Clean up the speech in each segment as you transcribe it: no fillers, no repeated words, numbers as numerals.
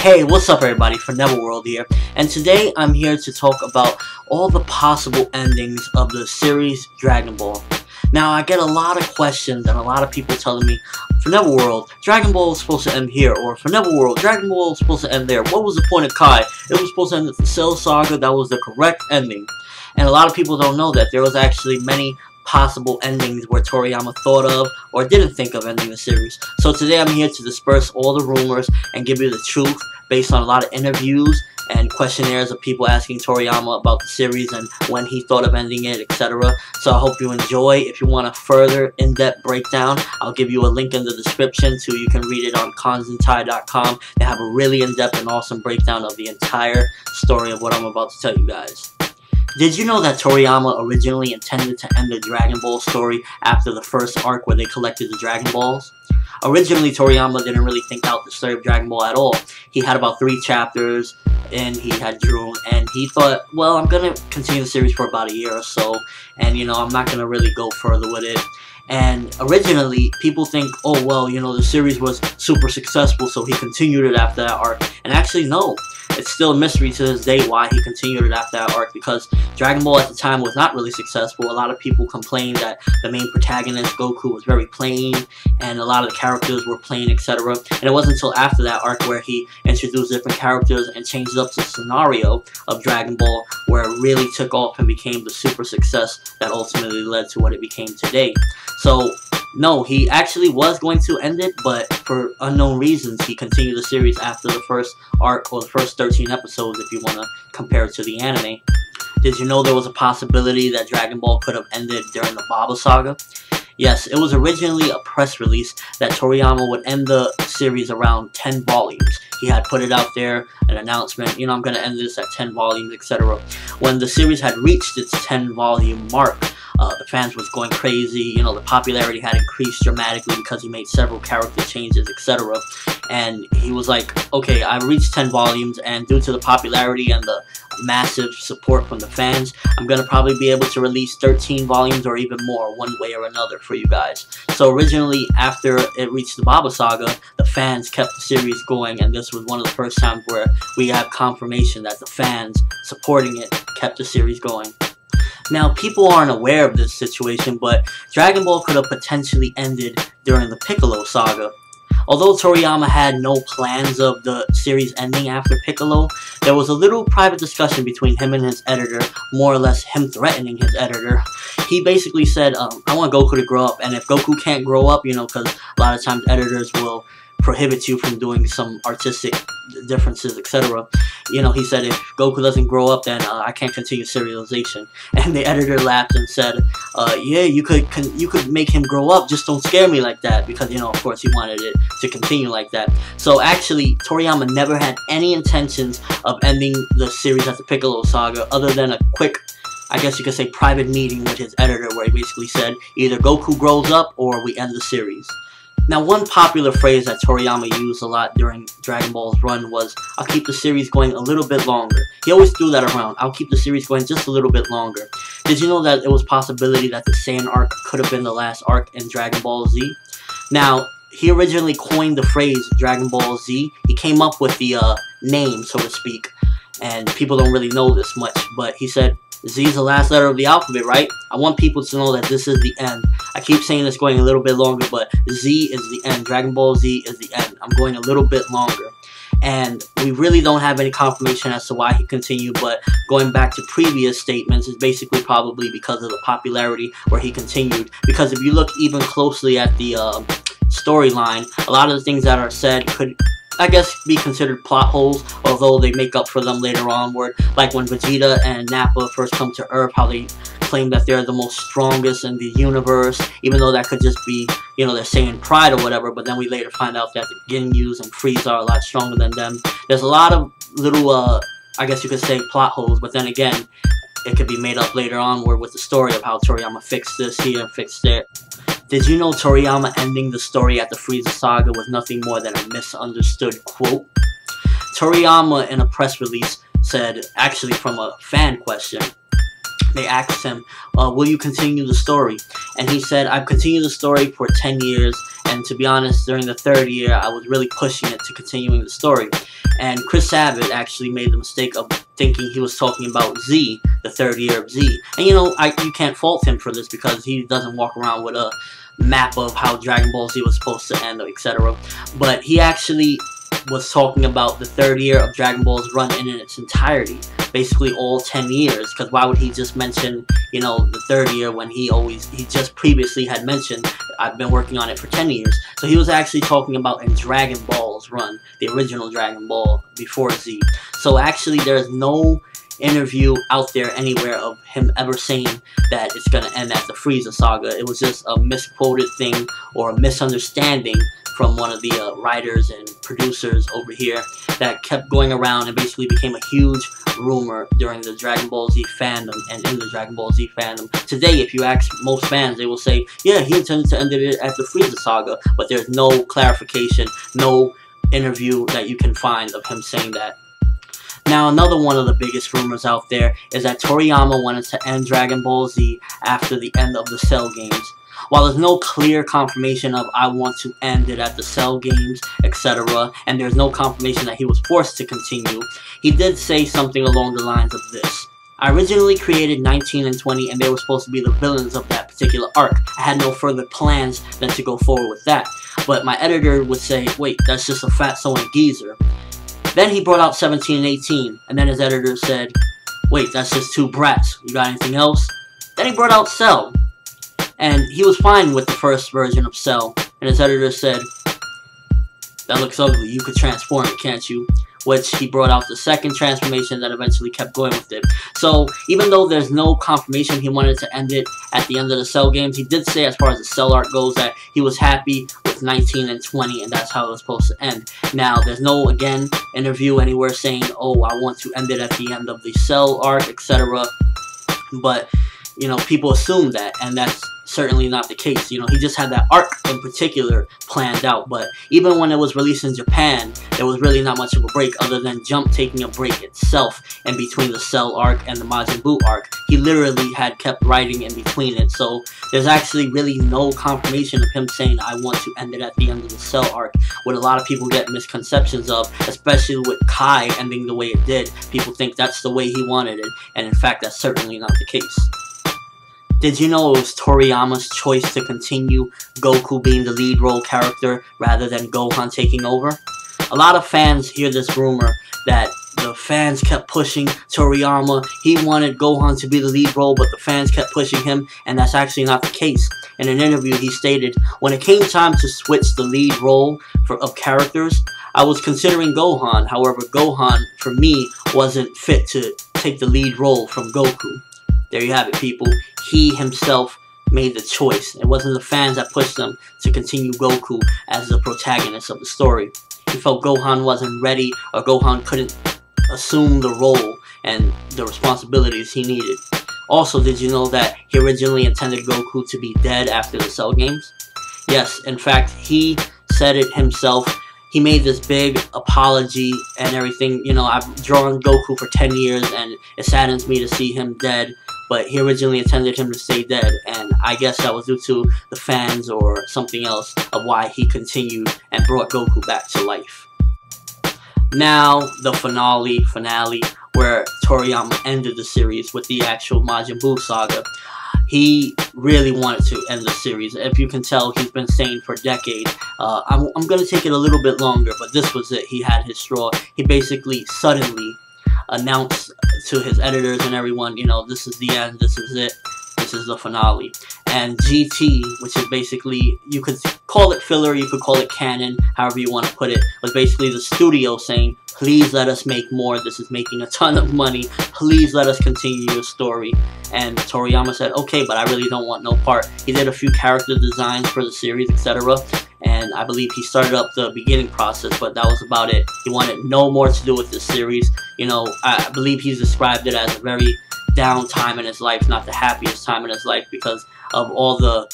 Hey, what's up everybody, ForneverWorld here, and today I'm here to talk about all the possible endings of the series Dragon Ball. Now, I get a lot of questions and a lot of people telling me, ForneverWorld, Dragon Ball is supposed to end here, or ForneverWorld, Dragon Ball is supposed to end there. What was the point of Kai? It was supposed to end with the Cell Saga. That was the correct ending. And a lot of people don't know that there was actually many possible endings where Toriyama thought of or didn't think of ending the series. So today I'm here to disperse all the rumors and give you the truth based on a lot of interviews and questionnaires of people asking Toriyama about the series and when he thought of ending it, etc. So I hope you enjoy. If you want a further in-depth breakdown, I'll give you a link in the description so you can read it on kanzentai.com. They have a really in-depth and awesome breakdown of the entire story of what I'm about to tell you guys. Did you know that Toriyama originally intended to end the Dragon Ball story after the first arc where they collected the Dragon Balls? Originally, Toriyama didn't really think out the story of Dragon Ball at all. He had about 3 chapters, and he had drew, and he thought, well, I'm gonna continue the series for about a year or so, and, you know, I'm not gonna really go further with it. And originally, people think, oh, well, you know, the series was super successful, so he continued it after that arc. And actually, no. It's still a mystery to this day why he continued it after that arc, because Dragon Ball at the time was not really successful. A lot of people complained that the main protagonist, Goku, was very plain, and a lot of the characters were plain, etc. And it wasn't until after that arc where he introduced different characters and changed up the scenario of Dragon Ball, where it really took off and became the super success that ultimately led to what it became today. So, no, he actually was going to end it, but for unknown reasons, he continued the series after the first arc, or the first 13 episodes, if you want to compare it to the anime. Did you know there was a possibility that Dragon Ball could have ended during the Baba Saga? Yes, it was originally a press release that Toriyama would end the series around 10 volumes. He had put it out there, an announcement, you know, I'm going to end this at 10 volumes, etc. When the series had reached its 10-volume mark, the fans was going crazy, you know, the popularity had increased dramatically because he made several character changes, etc. And he was like, okay, I reached 10 volumes, and due to the popularity and the massive support from the fans, I'm going to probably be able to release 13 volumes or even more, one way or another, for you guys. So originally, after it reached the Baba Saga, the fans kept the series going, and this was one of the first times where we have confirmation that the fans supporting it kept the series going. Now, people aren't aware of this situation, but Dragon Ball could have potentially ended during the Piccolo Saga. Although Toriyama had no plans of the series ending after Piccolo, there was a little private discussion between him and his editor, more or less him threatening his editor. He basically said, I want Goku to grow up, and if Goku can't grow up, you know, because a lot of times editors will prohibit you from doing some artistic differences, etc. You know, he said, if Goku doesn't grow up, then I can't continue serialization. And the editor laughed and said, yeah, you could make him grow up, just don't scare me like that, because, you know, of course he wanted it to continue like that. So actually, Toriyama never had any intentions of ending the series at the Piccolo Saga, other than a quick, I guess you could say, private meeting with his editor, where he basically said, either Goku grows up or we end the series. Now, one popular phrase that Toriyama used a lot during Dragon Ball's run was, I'll keep the series going a little bit longer. He always threw that around, I'll keep the series going just a little bit longer. Did you know that it was a possibility that the Saiyan arc could have been the last arc in Dragon Ball Z? Now, he originally coined the phrase Dragon Ball Z. He came up with the name, so to speak, and people don't really know this much, but he said, Z is the last letter of the alphabet, right? I want people to know that this is the end. I keep saying it's going a little bit longer, but Z is the end. Dragon Ball Z is the end. I'm going a little bit longer. And we really don't have any confirmation as to why he continued, but going back to previous statements is basically probably because of the popularity where he continued. Because if you look even closely at the storyline, a lot of the things that are said could, I guess, be considered plot holes, although they make up for them later onward. Like when Vegeta and Nappa first come to Earth, how they claim that they're the most strongest in the universe, even though that could just be, you know, they're saying pride or whatever, but then we later find out that the Ginyus and Frieza are a lot stronger than them. There's a lot of little, I guess you could say, plot holes, but then again, it could be made up later onward with the story of how Toriyama fixed this here and fixed there. Did you know Toriyama ending the story at the Frieza Saga was nothing more than a misunderstood quote? Toriyama, in a press release, said, actually from a fan question, they asked him, will you continue the story? And he said, I've continued the story for 10 years, and to be honest, during the third year, I was really pushing it to continuing the story. And Chris Sabat actually made the mistake of thinking he was talking about Z, the third year of Z. And you know, you can't fault him for this because he doesn't walk around with a map of how Dragon Ball Z was supposed to end, etc. But he actually was talking about the third year of Dragon Ball's run in its entirety, basically all 10 years, because why would he just mention, you know, the third year when he just previously had mentioned, I've been working on it for 10 years. So he was actually talking about in Dragon Ball's run, the original Dragon Ball before Z. So actually there's no interview out there anywhere of him ever saying that it's going to end at the Frieza saga. It was just a misquoted thing or a misunderstanding from one of the writers and producers over here that kept going around and basically became a huge rumor during the Dragon Ball Z fandom and in the Dragon Ball Z fandom. Today, if you ask most fans, they will say, yeah, he intended to end it at the Frieza saga, but there's no clarification, no interview that you can find of him saying that. Now, another one of the biggest rumors out there is that Toriyama wanted to end Dragon Ball Z after the end of the Cell games. While there's no clear confirmation of I want to end it at the Cell games, etc., and there's no confirmation that he was forced to continue, he did say something along the lines of this. I originally created 19 and 20 and they were supposed to be the villains of that particular arc. I had no further plans than to go forward with that. But my editor would say, wait, that's just a fatso and geezer. Then he brought out 17 and 18, and then his editor said, wait, that's just two brats. You got anything else? Then he brought out Cell. And he was fine with the first version of Cell. And his editor said, that looks ugly. You could transform it, can't you? Which he brought out the second transformation that eventually kept going with it. So even though there's no confirmation he wanted to end it at the end of the Cell games, he did say as far as the Cell arc goes that he was happy with 19 and 20 and that's how it was supposed to end. Now there's no, again, interview anywhere saying, oh, I want to end it at the end of the Cell arc, etc. But, you know, people assume that, and that's certainly not the case. You know, he just had that arc in particular planned out, but even when it was released in Japan, there was really not much of a break other than Jump taking a break itself in between the Cell arc and the Majin Buu arc. He literally had kept writing in between it, so there's actually really no confirmation of him saying I want to end it at the end of the Cell arc, what a lot of people get misconceptions of, especially with Kai ending the way it did. People think that's the way he wanted it, and in fact that's certainly not the case. Did you know it was Toriyama's choice to continue Goku being the lead role character rather than Gohan taking over? A lot of fans hear this rumor that the fans kept pushing Toriyama. He wanted Gohan to be the lead role, but the fans kept pushing him, and that's actually not the case. In an interview, he stated, when it came time to switch the lead role of characters, I was considering Gohan. However, Gohan, for me, wasn't fit to take the lead role from Goku. There you have it, people. He himself made the choice. It wasn't the fans that pushed him to continue Goku as the protagonist of the story. He felt Gohan wasn't ready, or Gohan couldn't assume the role and the responsibilities he needed. Also, did you know that he originally intended Goku to be dead after the Cell games? Yes, in fact, he said it himself. He made this big apology and everything. You know, I've drawn Goku for 10 years and it saddens me to see him dead. But he originally intended him to stay dead, and I guess that was due to the fans or something else of why he continued and brought Goku back to life. Now, the finale, where Toriyama ended the series with the actual Majin Buu saga. He really wanted to end the series. If you can tell, he's been saying for decades, I'm going to take it a little bit longer, but this was it. He had his straw. He basically suddenly announced to his editors and everyone, you know, this is the end, this is it, this is the finale. And GT, which is basically, you could call it filler, you could call it canon, however you want to put it, was basically the studio saying, please let us make more, this is making a ton of money, please let us continue your story. And Toriyama said, okay, but I really don't want no part. He did a few character designs for the series, etc. And I believe he started up the beginning process, but that was about it. He wanted no more to do with this series. You know, I believe he's described it as a very down time in his life, not the happiest time in his life because of all the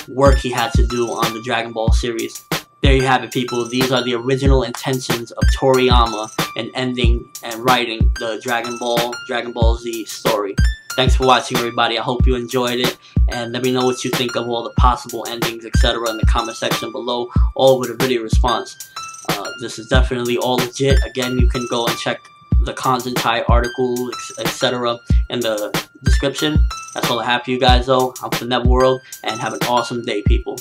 work he had to do on the Dragon Ball series. There you have it, people. These are the original intentions of Toriyama in ending and writing the Dragon Ball Z story. Thanks for watching, everybody. I hope you enjoyed it, and let me know what you think of all the possible endings, etc. in the comment section below, all with a video response. This is definitely all legit. Again, you can go and check the content article, etc. in the description. That's all I have for you guys though. I'm ForneverWorld, and have an awesome day, people.